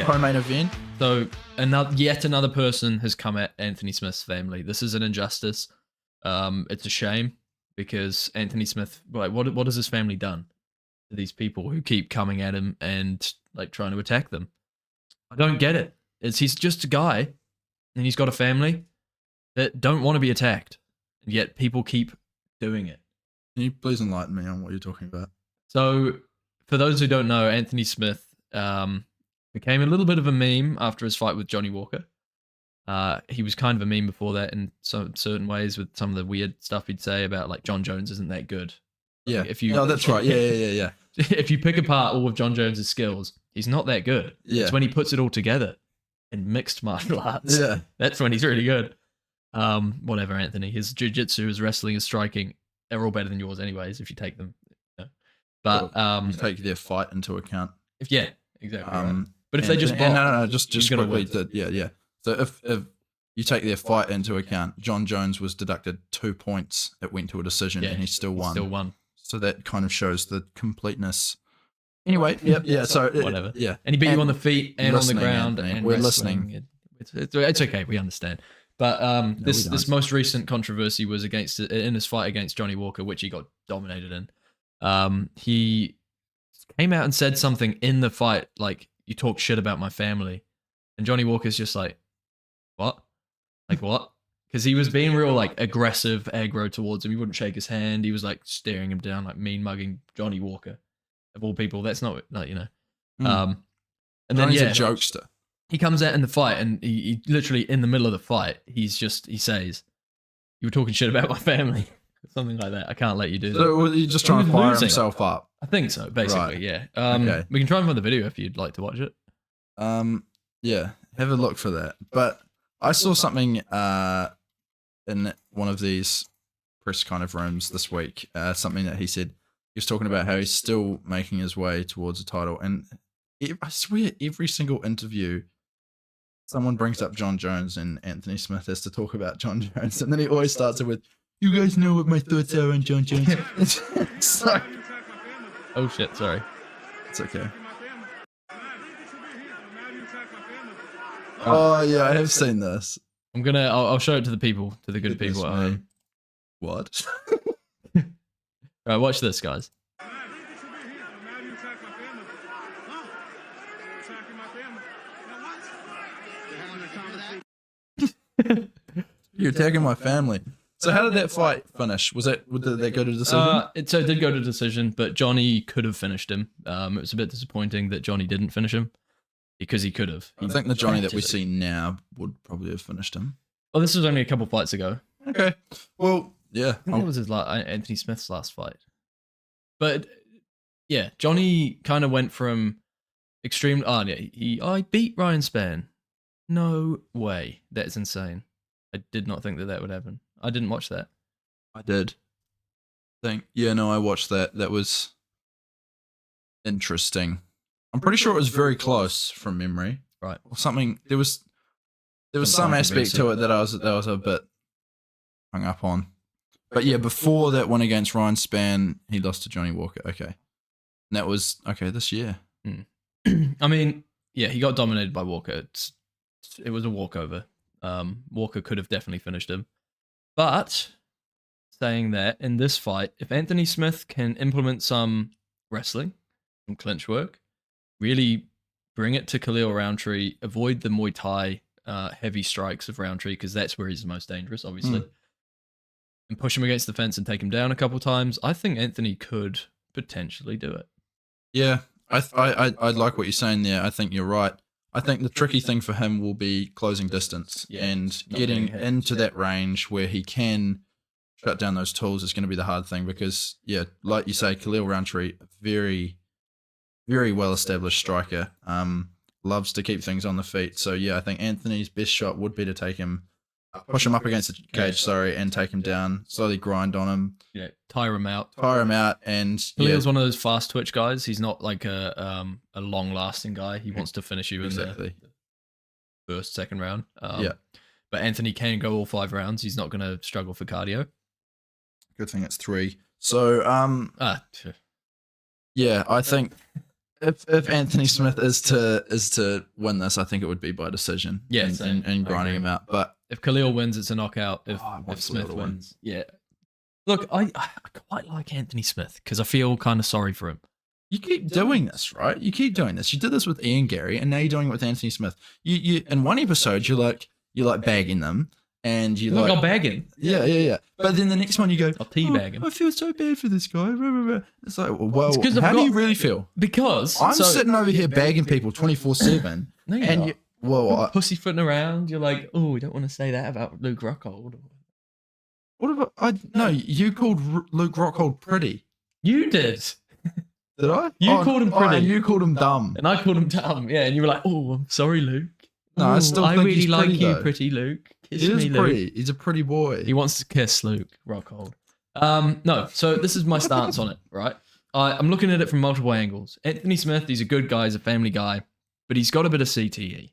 co-main event. So yet another person has come at Anthony Smith's family. This is an injustice. It's a shame because Anthony Smith, like, what has his family done to these people who keep coming at him and like trying to attack them? I don't get it. He's just a guy, and he's got a family that don't want to be attacked, and yet people keep doing it. Can you please enlighten me on what you're talking about? So, for those who don't know, Anthony Smith became a little bit of a meme after his fight with Johnny Walker. He was kind of a meme before that in some certain ways with some of the weird stuff he'd say about like John Jones isn't that good. Yeah. Like, if you, oh, that's right. Yeah. If you pick apart all of John Jones's skills, he's not that good. Yeah. It's when he puts it all together in mixed martial arts. Yeah. That's when he's really good. Whatever, Anthony. His jiu-jitsu, his wrestling, his striking, they're all better than yours anyways if you take them. You know. But you take their fight into account. Yeah, exactly. Right. But if they just block, no, just quickly, yeah. So if you take their fight into account, John Jones was deducted 2 points. It went to a decision, and he still won. So that kind of shows the completeness. Anyway, yeah. So whatever. Yeah, and he beat you on the feet and on the ground, Anthony. and we're listening. It's okay. We understand. But this most recent controversy was in his fight against Johnny Walker, which he got dominated in. He came out and said something in the fight like, "You talk shit about my family," and Johnny Walker's just like, "What? Like what?" Because he was being real like aggressive, aggro towards him. He wouldn't shake his hand. He was like staring him down, like mean mugging Johnny Walker, of all people. That's not like, you know. And Johnny's then a jokester. He comes out in the fight, and he literally in the middle of the fight, he says, "You were talking shit about my family," something like that. I can't let you do that. So he's just trying to fire himself up. I think so, basically. Right. Yeah. Okay. We can try and find the video if you'd like to watch it. Yeah, have a look for that. But I saw something in one of these press kind of rooms this week. Something that he said. He was talking about how he's still making his way towards a title, and I swear every single interview, someone brings up John Jones, and Anthony Smith has to talk about John Jones, and then he always starts it with, "You guys know what my thoughts are on John Jones." It's like, oh shit! Sorry. It's okay. Oh yeah, I have seen this. I'll show it to the people, to the good people at home. What? All right, watch this, guys. You're attacking my family. So how did that fight finish? Did that go to decision? It did go to decision, but Johnny could have finished him. It was a bit disappointing that Johnny didn't finish him because he could have. I think the Johnny that we see now would probably have finished him. Well, this was only a couple fights ago. Okay. Well, yeah. I think that was Anthony Smith's last fight. But yeah, Johnny kind of went from extreme. Oh yeah, I beat Ryan Spann. No way. That's insane. I did not think that would happen. I didn't watch that. I did. I watched that. That was interesting. I'm pretty sure it was very close from memory. Right. Or something. There was some aspect to it that I was a bit hung up on. But yeah, before that one against Ryan Spann, he lost to Johnny Walker. Okay. And that was this year. I mean, yeah, he got dominated by Walker. It was a walkover. Walker could have definitely finished him. But saying that, in this fight, if Anthony Smith can implement some wrestling, some clinch work, really bring it to Khalil Rountree, avoid the Muay Thai heavy strikes of Rountree, because that's where he's the most dangerous, obviously, and push him against the fence and take him down a couple times, I think Anthony could potentially do it. Yeah, I like what you're saying there. I think you're right. I think the tricky thing for him will be closing distance and getting into that range where he can shut down those tools is going to be the hard thing because, yeah, like you say, Khalil Rountree, very, very well-established striker, loves to keep things on the feet. So, yeah, I think Anthony's best shot would be to push him up against the cage, and take him down, slowly grind on him. Yeah, tire him out. And Khalil's one of those fast twitch guys. He's not like a long-lasting guy. He wants to finish you in the first, second round. But Anthony can go all 5 rounds. He's not going to struggle for cardio. Good thing it's 3. So, yeah, I think if Anthony Smith is to win this, I think it would be by decision. Yeah, and grinding him out. But if Khalil wins, it's a knockout. If I want Smith Khalil to win. wins, yeah. Look, I quite like Anthony Smith because I feel kind of sorry for him. you keep doing this, right? You keep doing this. You did this with Ian Gary, and now you're doing it with Anthony Smith. You in one episode you're like bagging them, and you Look, like I'll bag him. yeah. But then the next one you go, I'll teabag him. I feel so bad for this guy. It's like, well, It's 'cause I've how do got- you really feel? Because I'm sitting over here bagging people 24/7, No, you're and not. you, well, Pussyfooting around. You're like, oh, we don't want to say that about Luke Rockhold. what about no? You called Luke Rockhold pretty. You did. Did I? You called him pretty. and you called him dumb. And I called him dumb, yeah. And you were like, "Oh, I'm sorry, Luke. No, I Ooh, still I think really he's like pretty, you, though. pretty Luke. Kiss He is me, Luke." pretty. He's a pretty boy. He wants to kiss Luke Rockhold. No, so this is my stance on it, right? I'm looking at it from multiple angles. Anthony Smith, he's a good guy, he's a family guy, but he's got a bit of CTE.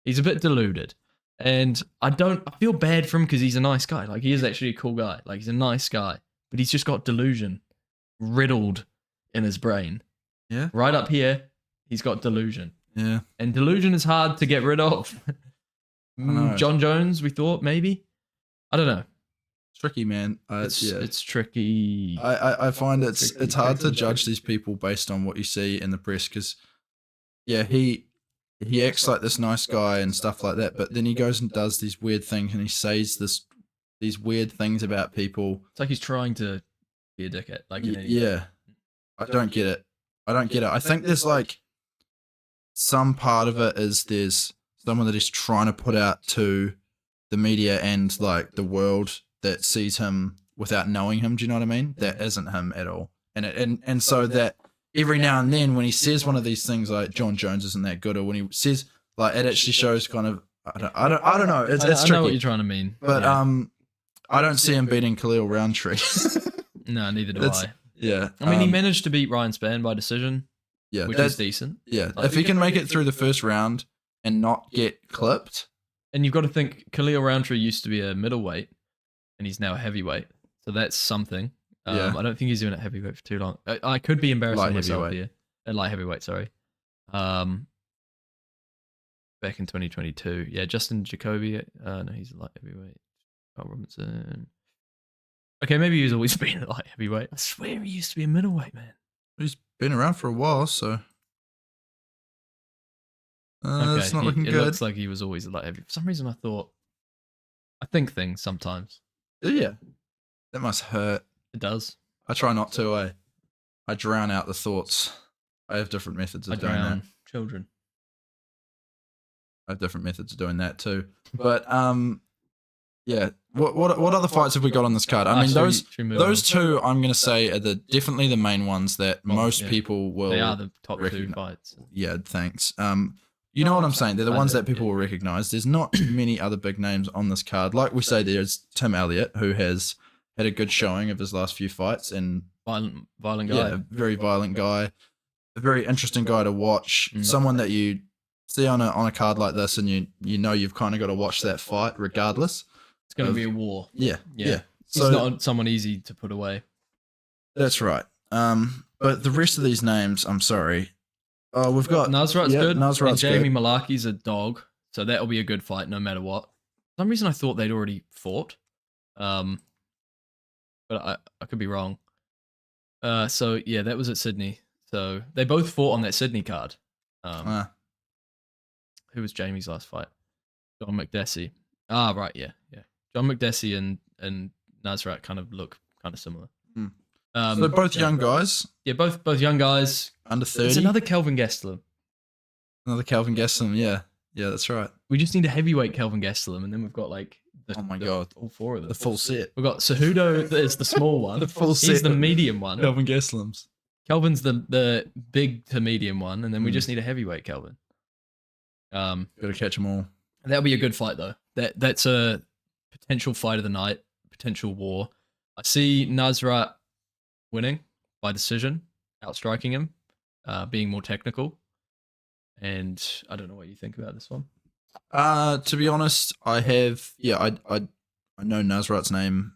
He's a bit deluded. And I feel bad for him because he's a nice guy. Like, he is actually a cool guy. Like, he's a nice guy, but he's just got delusion riddled in his brain. Yeah. Right up here, he's got delusion. Yeah. And delusion is hard to get rid of. know. John Jones, we thought, maybe. I don't know. Tricky, man. It's tricky. I find it's hard to tricky. judge these people based on what you see in the press because, yeah, he acts like this nice guy and stuff like that, but then he goes and does these weird things and he says these weird things about people. It's like he's trying to be a dickhead. Like, an idiot. Yeah, I don't get it. I think there's like some part of it is there's someone that is trying to put out to the media and like the world that sees him without knowing him. Do you know what I mean? That isn't him at all. And so that every now and then when he says one of these things like John Jones isn't that good, or when he says like it actually shows kind of I don't know. It's I tricky. know what you're trying to mean. But yeah. I don't see him beating Khalil Rountree. No, neither do That's- I. Yeah. I mean, he managed to beat Ryan Spann by decision, yeah, which that's is decent. yeah. If he can make it through the first round and not get clipped, And you've got to think Khalil Rountree used to be a middleweight, and he's now a heavyweight. So that's something. Yeah. I don't think he's doing it heavyweight for too long. I could be embarrassing Light myself heavyweight. here. Light heavyweight, sorry. Back in 2022. Yeah, Justin Jacoby. No, he's a light heavyweight. Carl Robinson. Okay, maybe he's always been a light heavyweight. I swear he used to be a middleweight, man. he's been around for a while, so Okay, it's not looking it good. looks like he was always a light heavy. For some reason, I think things sometimes. Yeah, that must hurt. It does. I try not to. I drown out the thoughts. I have different methods I of doing that. drown children. I have different methods of doing that too. But yeah. What other fights have we got on this card? I mean, those two I'm gonna say are definitely the main ones that most people will. They are the top two recognize. fights. Yeah, thanks. You know what I'm saying? They're the I ones do, that people yeah. will recognize. There's not many other big names on this card. Like we say, there's Tim Elliott, who has had a good showing of his last few fights, and Violent guy. yeah, very violent guy, a very interesting guy to watch. Someone that you see on a card like this, and you know you've kind of got to watch that fight regardless. It's going to be a war. Yeah. He's So not someone easy to put away. that's right. But the rest of these names, I'm sorry. Oh, we've got Nasrat's yeah, good. Nasrat's and Jamie good. Malaki's a dog, so that'll be a good fight no matter what. For some reason, I thought they'd already fought, but I could be wrong. So yeah, that was at Sydney. So they both fought on that Sydney card. Who was Jamie's last fight? John McDessie. Ah, right, yeah. John McDessie and Nasrat kind of look kind of similar. So they're both young guys, Yeah, both young guys. under 30. It's another Kelvin Gastelum. Another Calvin Gastelum. Yeah, that's right. We just need a heavyweight Kelvin Gastelum, and then we've got like Oh my God. all four of them. The full set. We've got Cejudo that is the small one. The full He's set the of medium one. Calvin Gastelums. Kelvin's the big to medium one, and then we Mm. just need a heavyweight Kelvin. Got to catch them all. That'll be a good fight though. That's a potential fight of the night, potential war. I see Nasrat winning by decision, outstriking him, being more technical. And I don't know what you think about this one. To be honest, I have I know Nasrat's name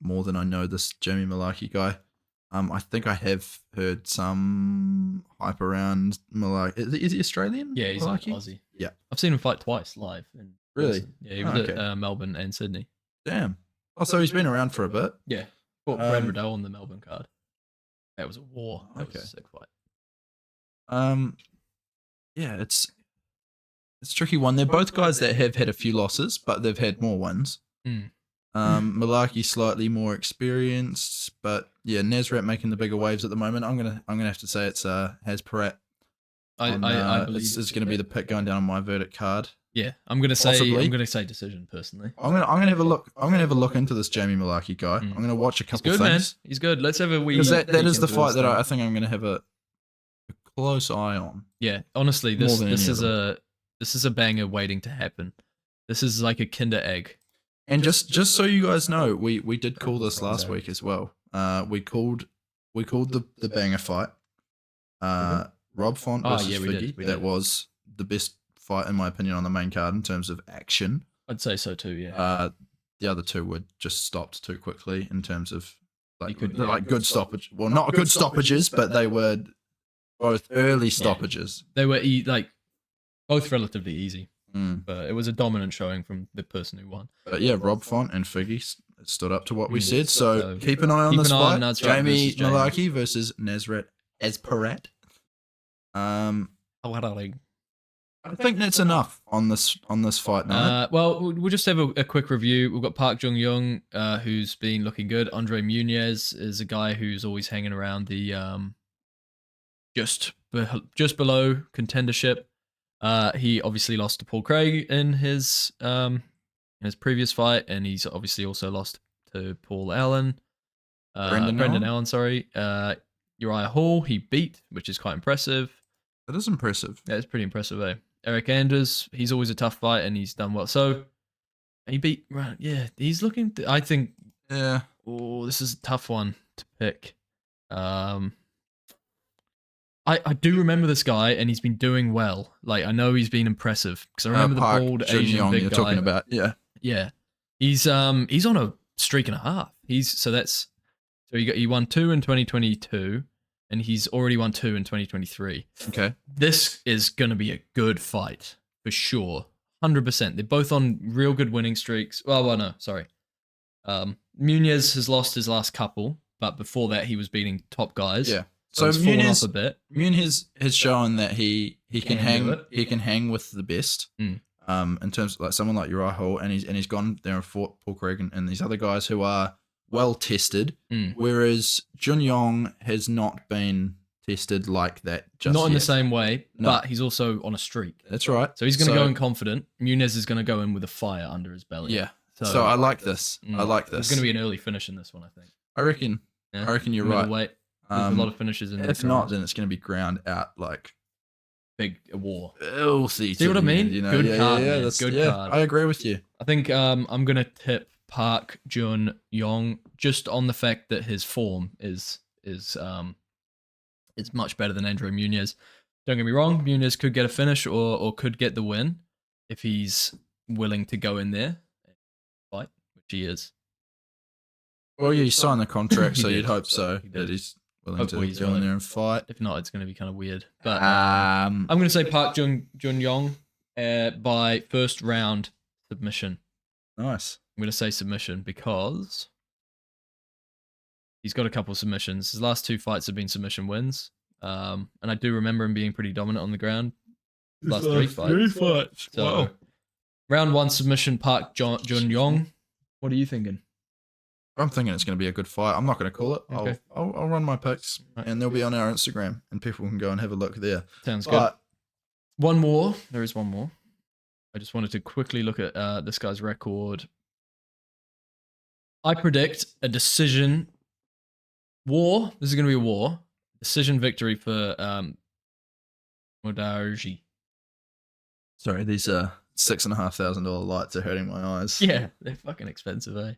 more than I know this Jamie Malaki guy. I think I have heard some hype around Malaki. Is he Australian? Yeah, he's like Malaki? Aussie. Yeah. I've seen him fight twice live. In Really? person. Yeah, he was Oh, at Melbourne and Sydney. Damn. Oh, so he's been around for a bit. Yeah. Fought Brad Riddell on the Melbourne card. That was a war. That was a sick fight. Yeah, it's a tricky one. They're both guys that have had a few losses, but they've had more wins. Mm. Malaki slightly more experienced, but yeah, Nasrat making the bigger waves at the moment. I'm gonna have to say it's Has Parat. I believe it's gonna be the pick going down on my verdict card. Yeah, I'm gonna say Possibly. decision personally. I'm gonna have a look. I'm gonna have a look into this Jamie Malaki guy. I'm gonna watch a couple He's good, things. man. He's good. Let's have a wee. Because that is the peek fight into that this I think I'm gonna have a close eye on. Yeah, honestly, More this than this any is this is a banger waiting to happen. This is like a Kinder egg. And just so you guys know, we did call this last week as well. We called the banger fight. Rob Font versus Figgy. That was the best fight in my opinion on the main card in terms of action. I'd say so too. Yeah. The other two were just stopped too quickly in terms of like yeah. good stoppage. Well, not good stoppages, but they were both early stoppages. They were like both relatively easy, Mm. but it was a dominant showing from the person who won. But yeah, Rob Font and Figgy stood up to what we said. So So keep an eye on this fight. Nasrat Jamie versus Jamie. Malaki versus Nasrat Azparat. I think that's enough on this fight night. Well, we'll just have a quick review. We've got Park Jung Young, who's been looking good. Andre Muniz is a guy who's always hanging around the just below contendership. He obviously lost to Paul Craig in his previous fight, and he's obviously also lost to Paul Allen. Brendan Allen, sorry. Uriah Hall, he beat, which is quite impressive. That is impressive. Yeah, it's pretty impressive, eh? Eric Anders, he's always a tough fight, and he's done well. So he beat, right? Yeah, he's looking. I think. Yeah. Oh, this is a tough one to pick. I do remember this guy, and he's been doing well. Like I know he's been impressive because I remember the bald Asian Young big you're guy. talking about. Yeah. Yeah, he's on a streak and a half. He won 2 in 2022. And he's already won 2 in 2023. Okay. This is going to be a good fight, for sure. 100%. They're both on real good winning streaks. Well, no, sorry. Muniz has lost his last couple, but before that, he was beating top guys. Yeah. So he's fallen off a bit. Muniz has shown that he can hang. He can hang with the best. Mm. In terms of like someone like Uriah Hall, and he's gone there and fought Paul Craig and these other guys who are well tested, whereas Jun Yong has not been tested like that just not in yet. the same way, but he's also on a streak. That's right. So he's going to go in confident. Muniz is going to go in with a fire under his belly. Yeah. So I like this. I like this. There's going to be an early finish in this one, I think. I reckon. Yeah. I reckon you're right. There's a lot of finishes in this. If not, then it's going to be ground out like big war. Filthy. See what I mean? You know? Good card. Yeah, That's good card. I agree with you. I think I'm going to tip Park Jun Yong just on the fact that his form is much better than Andre Muniz. Don't get me wrong, Muniz could get a finish or could get the win if he's willing to go in there and fight, which he is. Well, yeah, he signed the contract, so He you'd did. hope so He that did. he's willing Hopefully to he's go in willing. there and fight. If not, it's going to be kind of weird. But I'm going to say Park Jun Yong by first round submission. Nice. I'm going to say submission because he's got a couple of submissions. His last 2 fights have been submission wins. And I do remember him being pretty dominant on the ground. Last 3 fights. So, Wow. round 1 submission, Park Jun Yong. What are you thinking? I'm thinking it's going to be a good fight. I'm not going to call it. Okay. I'll run my picks, Right. and they'll be on our Instagram, and people can go and have a look there. Sounds good. But One more. There is one more. I just wanted to quickly look at this guy's record. I predict a decision war. This is going to be a war. Decision victory for Modarji. sorry, these $6,500 lights are hurting my eyes. Yeah, they're fucking expensive, eh?